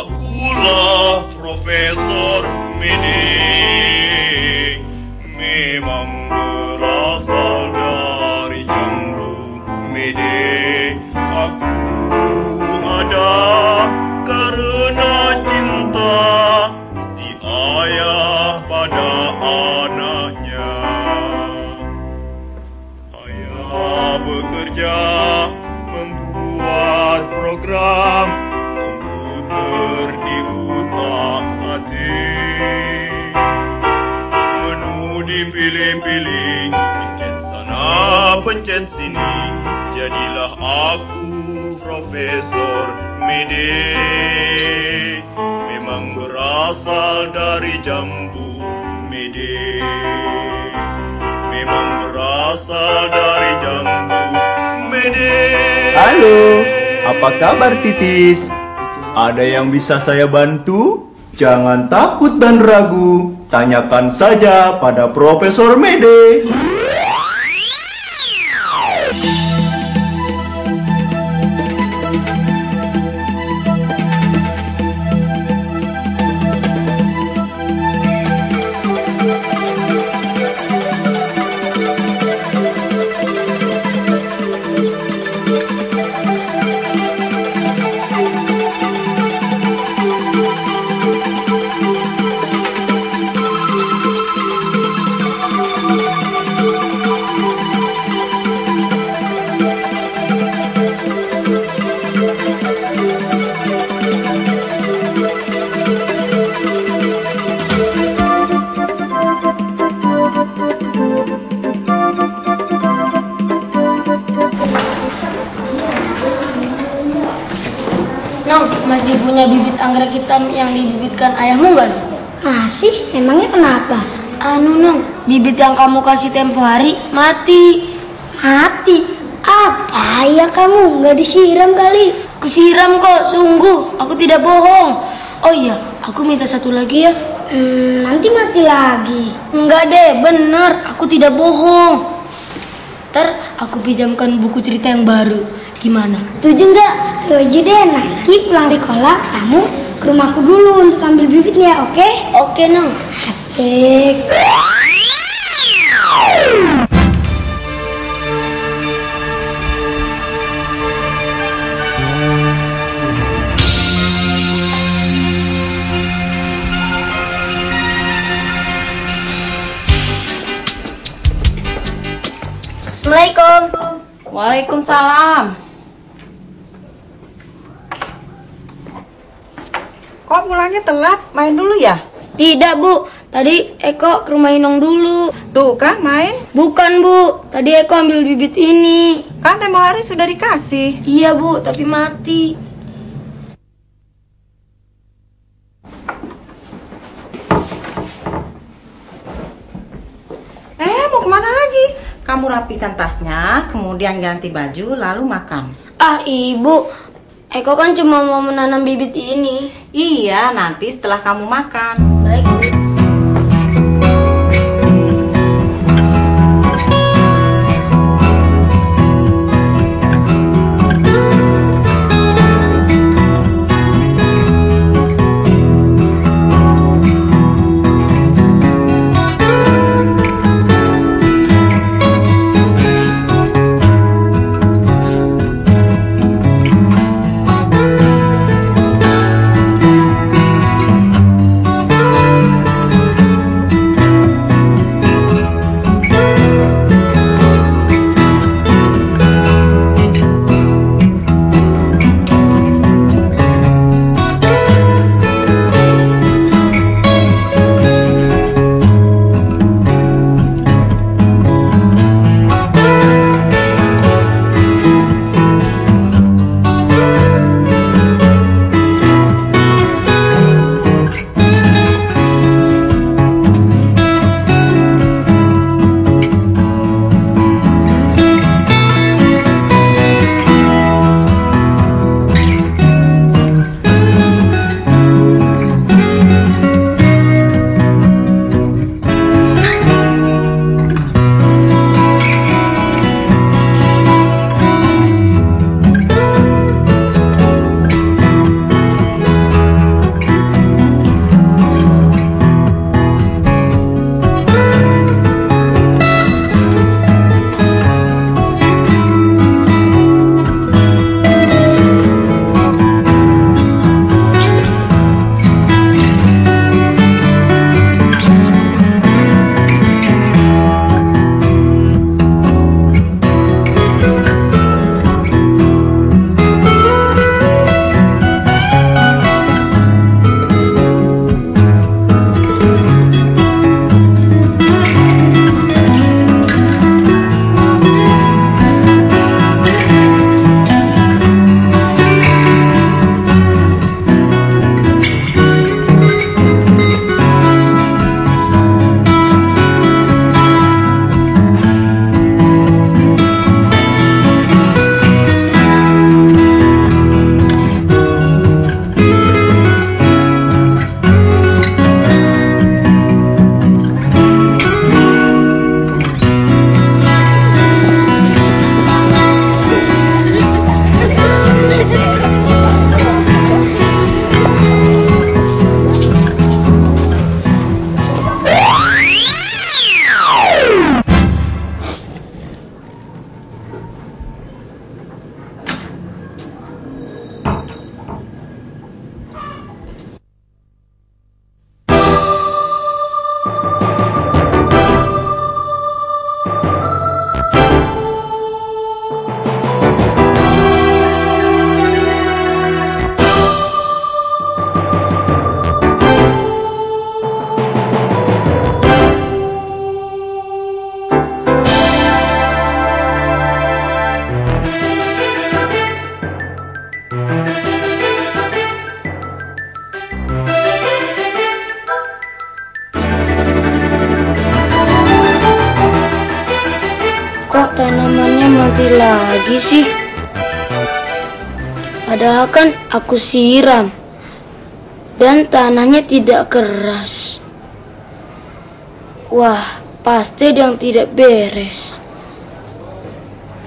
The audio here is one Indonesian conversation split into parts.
Akulah Profesor Mede, memang berasal dari Jambu Mede. Aku ada karena cinta si ayah pada anaknya. Ayah bekerja membuat program komputer di utak-atik. Menu dipilih-pilih, pencet sana, pencet sini. Jadilah aku Profesor Mede. Memang berasal dari Jambu Mede. Memang berasal dari Jambu Mede. Halo, apa kabar Titis? Ada yang bisa saya bantu? Jangan takut dan ragu, tanyakan saja pada Profesor Mede. Nong, masih punya bibit anggrek hitam yang dibibitkan ayahmu nggak? Masih? Emangnya kenapa? Nong, bibit yang kamu kasih tempo hari mati. Mati? Apa ya kamu? Nggak disiram kali? Aku siram kok, sungguh. Aku tidak bohong. Oh iya, aku minta satu lagi ya. Nanti mati lagi. Enggak deh, bener. Aku tidak bohong. Ntar aku pinjamkan buku cerita yang baru. Gimana? Setuju nggak? Setuju deh. Nanti pulang sekolah kamu ke rumahku dulu untuk ambil bibitnya, oke? Oke, Nong. Asik. Assalamualaikum. Waalaikumsalam. Kok pulangnya telat? Main dulu ya? Tidak, Bu. Tadi Eko ke rumah Inong dulu. Tuh kan main? Bukan, Bu. Tadi Eko ambil bibit ini. Kan tempo hari sudah dikasih. Iya, Bu, tapi mati. Mau kemana lagi? Kamu rapikan tasnya, kemudian ganti baju, lalu makan. Ah, Ibu. Eko kan cuma mau menanam bibit ini. Iya, nanti setelah kamu makan. Baik, Bu. tanamannya mati lagi sih? Padahal kan aku siram dan tanahnya tidak keras. Wah, pasti ada yang tidak beres.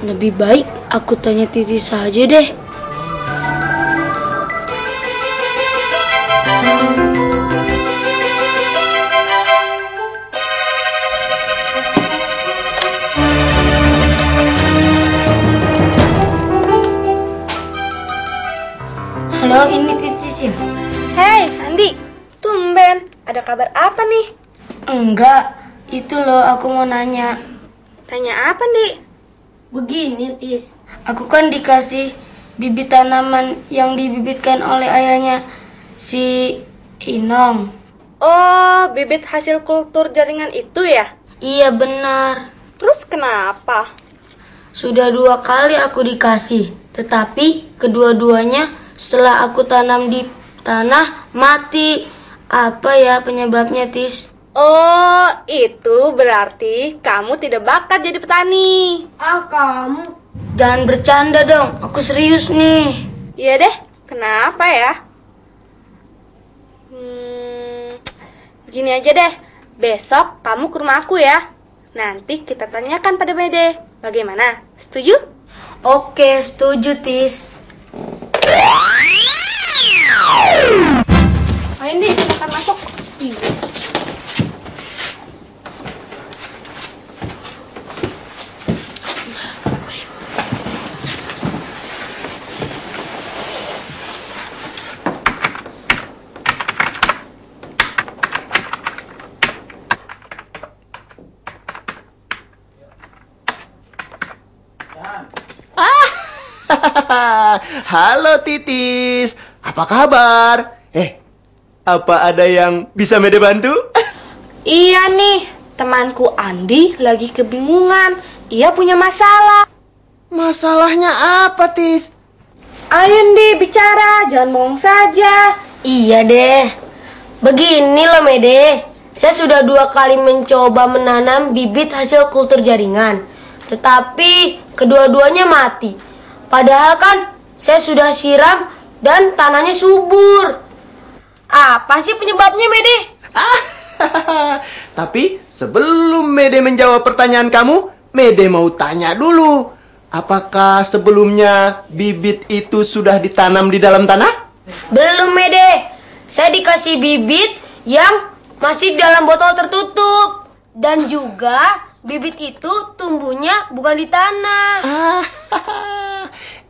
Lebih baik aku tanya Titis saja deh. Halo, ini Titis ya? Hei, Andi, tumben. Ada kabar apa nih? Enggak, itu loh aku mau nanya. Tanya apa, Andi? Begini, Tis. Aku kan dikasih bibit tanaman yang dibibitkan oleh ayahnya si Inong. Oh, bibit hasil kultur jaringan itu ya? Iya, benar. Terus kenapa? Sudah 2 kali aku dikasih, tetapi kedua-duanya setelah aku tanam di tanah mati. Apa ya penyebabnya, Tis? Oh, itu berarti kamu tidak bakat jadi petani. Kamu jangan bercanda dong, aku serius nih. Iya deh, kenapa ya? Gini aja deh, besok kamu ke rumah aku ya. Nanti kita tanyakan pada Mede. Bagaimana? Setuju? Oke, setuju, Tis. Ayo nih, kita masuk. Halo Titis, apa kabar? Apa ada yang bisa Mede bantu? Iya nih, temanku Andi lagi kebingungan. Ia punya masalah. Masalahnya apa, Tis? Ayo Andi, bicara, jangan bohong saja. Iya deh. Begini loh, Mede. Saya sudah 2 kali mencoba menanam bibit hasil kultur jaringan, tetapi kedua-duanya mati. Padahal kan saya sudah siram dan tanahnya subur. Apa sih penyebabnya, Mede? Tapi sebelum Mede menjawab pertanyaan kamu, Mede mau tanya dulu. Apakah sebelumnya bibit itu sudah ditanam di dalam tanah? Belum, Mede. Saya dikasih bibit yang masih dalam botol tertutup. Dan juga bibit itu tumbuhnya bukan di tanah.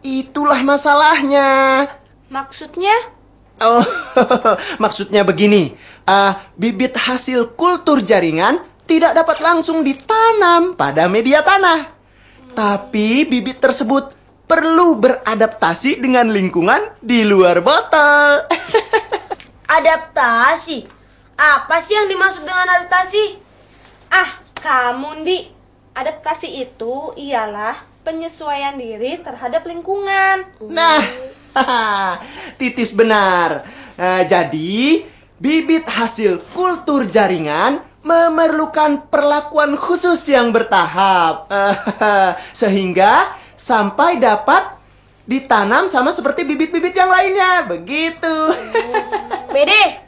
Itulah masalahnya. Maksudnya? Oh, maksudnya begini. Bibit hasil kultur jaringan tidak dapat langsung ditanam pada media tanah. Tapi bibit tersebut perlu beradaptasi dengan lingkungan di luar botol. Adaptasi? Apa sih yang dimaksud dengan adaptasi? Kamu, Ndi. Adaptasi itu ialah penyesuaian diri terhadap lingkungan. Nah, Titis benar. Jadi, bibit hasil kultur jaringan memerlukan perlakuan khusus yang bertahap. Sehingga sampai dapat ditanam sama seperti bibit-bibit yang lainnya. Begitu. Mede,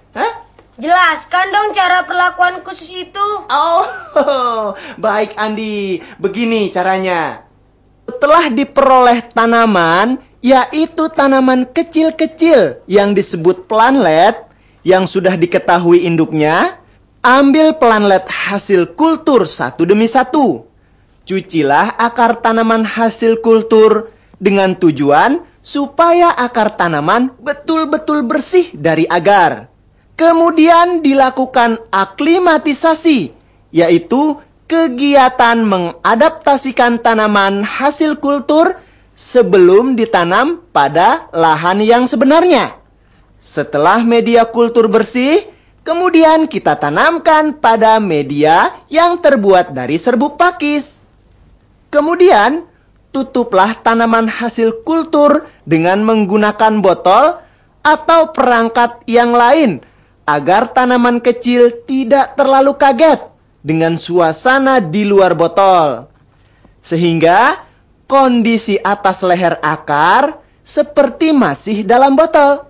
jelaskan dong cara perlakuan khusus itu. Oh, baik Andi. Begini caranya. Setelah diperoleh tanaman, yaitu tanaman kecil-kecil yang disebut planlet, yang sudah diketahui induknya, ambil planlet hasil kultur satu demi satu. Cucilah akar tanaman hasil kultur dengan tujuan supaya akar tanaman betul-betul bersih dari agar. Kemudian dilakukan aklimatisasi, yaitu kegiatan mengadaptasikan tanaman hasil kultur sebelum ditanam pada lahan yang sebenarnya. Setelah media kultur bersih, kemudian kita tanamkan pada media yang terbuat dari serbuk pakis. Kemudian, tutuplah tanaman hasil kultur dengan menggunakan botol atau perangkat yang lain agar tanaman kecil tidak terlalu kaget dengan suasana di luar botol. Sehingga kondisi atas leher akar seperti masih dalam botol.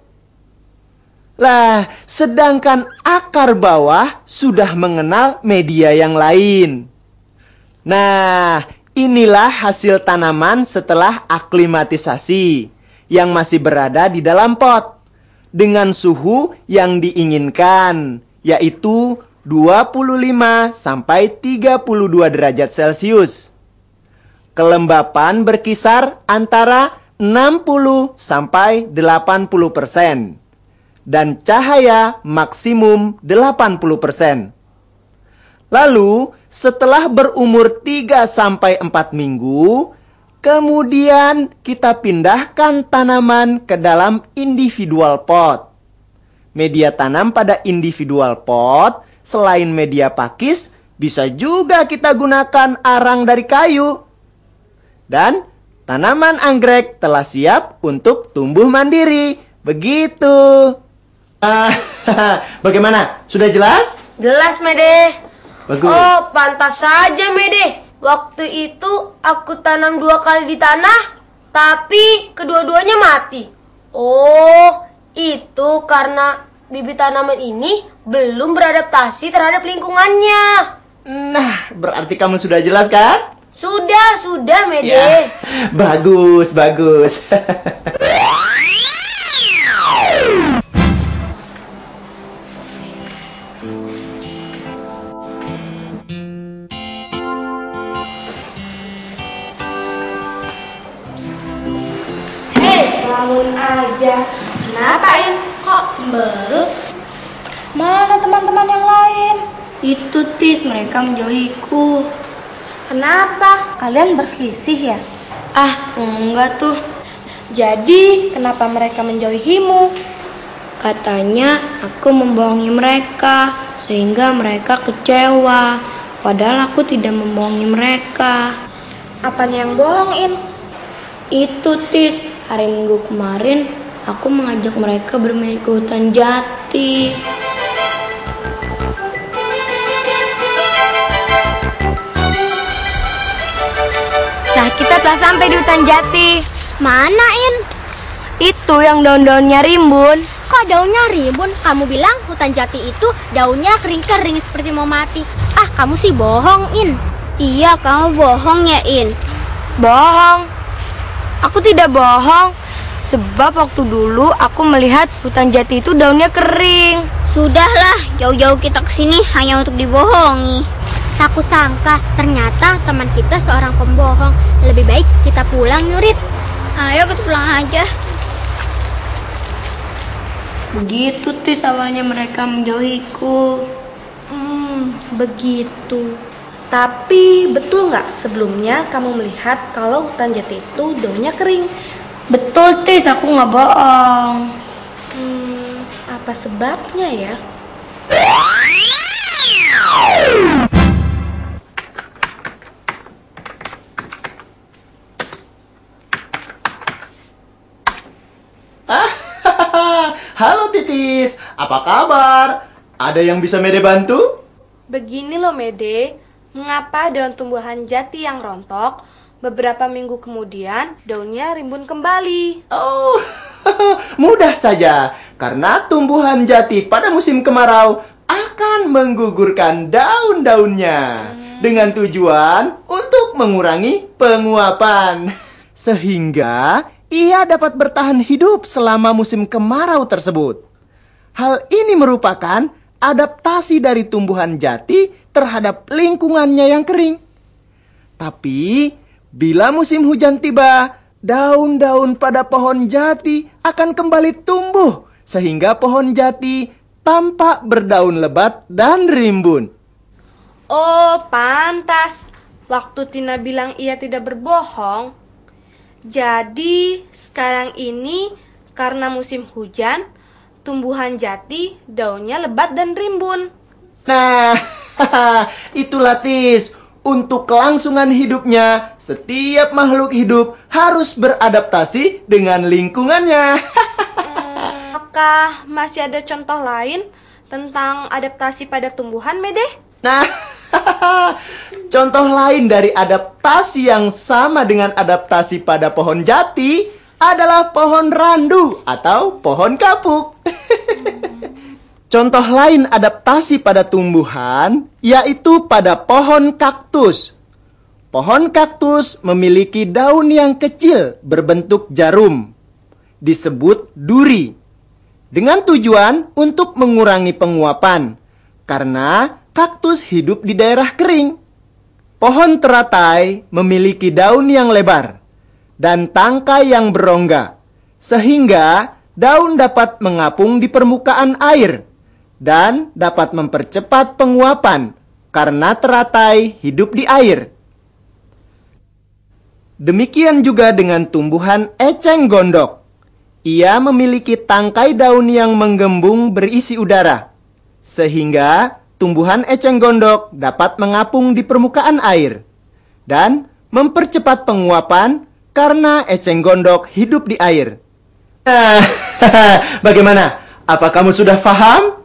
Lah, sedangkan akar bawah sudah mengenal media yang lain. Nah, inilah hasil tanaman setelah aklimatisasi yang masih berada di dalam pot dengan suhu yang diinginkan, yaitu 25 sampai 32 derajat Celcius. Kelembapan berkisar antara 60 sampai 80%. Dan cahaya maksimum 80%. Lalu, setelah berumur 3 sampai 4 minggu, kemudian kita pindahkan tanaman ke dalam individual pot. Media tanam pada individual pot, selain media pakis, bisa juga kita gunakan arang dari kayu. Dan tanaman anggrek telah siap untuk tumbuh mandiri. Begitu. Bagaimana? Sudah jelas? Jelas, Mede. Bagus. Oh, pantas saja, Mede. Waktu itu aku tanam 2 kali di tanah, tapi kedua-duanya mati. Oh, itu karena bibit tanaman ini belum beradaptasi terhadap lingkungannya. Nah, berarti kamu sudah jelas kan? Sudah, Mede. Ya, bagus. Bangun aja. Kenapain? Kok cemberut? Mana teman-teman yang lain? Itu Tis, mereka menjauhiku. Kenapa? Kalian berselisih ya? Ah, enggak tuh. Jadi, kenapa mereka menjauhimu? Katanya aku membohongi mereka, sehingga mereka kecewa. Padahal aku tidak membohongi mereka. Apanya yang bohongin? Itu Tis, hari Minggu kemarin aku mengajak mereka bermain ke hutan jati. Nah, kita telah sampai di hutan jati. Mana, In? Itu yang daun-daunnya rimbun. Kok daunnya rimbun? Kamu bilang hutan jati itu daunnya kering-kering seperti mau mati. Ah, kamu sih bohong, In. Iya, kamu bohong ya, In. Bohong. Aku tidak bohong. Sebab waktu dulu aku melihat hutan jati itu daunnya kering. Sudahlah, jauh-jauh kita kesini hanya untuk dibohongi. Aku sangka ternyata teman kita seorang pembohong. Lebih baik kita pulang, Yurit. Ayo kita pulang aja. Begitu Tis awalnya mereka menjauhiku. Begitu. Tapi betul nggak sebelumnya kamu melihat kalau hutan jati itu daunnya kering? Betul Tis, aku nggak bohong. Apa sebabnya ya? Halo Titis, apa kabar? Ada yang bisa Mede bantu? Begini loh Mede, mengapa daun tumbuhan jati yang rontok beberapa minggu kemudian daunnya rimbun kembali? Oh, mudah saja. Karena tumbuhan jati pada musim kemarau akan menggugurkan daun-daunnya dengan tujuan untuk mengurangi penguapan. Sehingga ia dapat bertahan hidup selama musim kemarau tersebut. Hal ini merupakan adaptasi dari tumbuhan jati terhadap lingkungannya yang kering. Tapi, bila musim hujan tiba, daun-daun pada pohon jati akan kembali tumbuh, sehingga pohon jati tampak berdaun lebat dan rimbun. Oh, pantas. Waktu Tina bilang ia tidak berbohong. Jadi, sekarang ini karena musim hujan, tumbuhan jati daunnya lebat dan rimbun. Nah, itulah Tis. Untuk kelangsungan hidupnya, setiap makhluk hidup harus beradaptasi dengan lingkungannya. Apakah masih ada contoh lain tentang adaptasi pada tumbuhan, Mede? Nah, Contoh lain dari adaptasi yang sama dengan adaptasi pada pohon jati adalah pohon randu atau pohon kapuk. Contoh lain adaptasi pada tumbuhan yaitu pada pohon kaktus. Pohon kaktus memiliki daun yang kecil berbentuk jarum, disebut duri, dengan tujuan untuk mengurangi penguapan, karena kaktus hidup di daerah kering. Pohon teratai memiliki daun yang lebar dan tangkai yang berongga, sehingga daun dapat mengapung di permukaan air dan dapat mempercepat penguapan karena teratai hidup di air. Demikian juga dengan tumbuhan eceng gondok. Ia memiliki tangkai daun yang menggembung berisi udara, sehingga tumbuhan eceng gondok dapat mengapung di permukaan air dan mempercepat penguapan karena eceng gondok hidup di air. Bagaimana? Apa kamu sudah paham?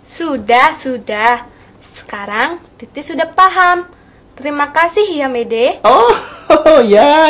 Sudah. Sekarang Titi sudah paham. Terima kasih ya, Mede. Oh, ya.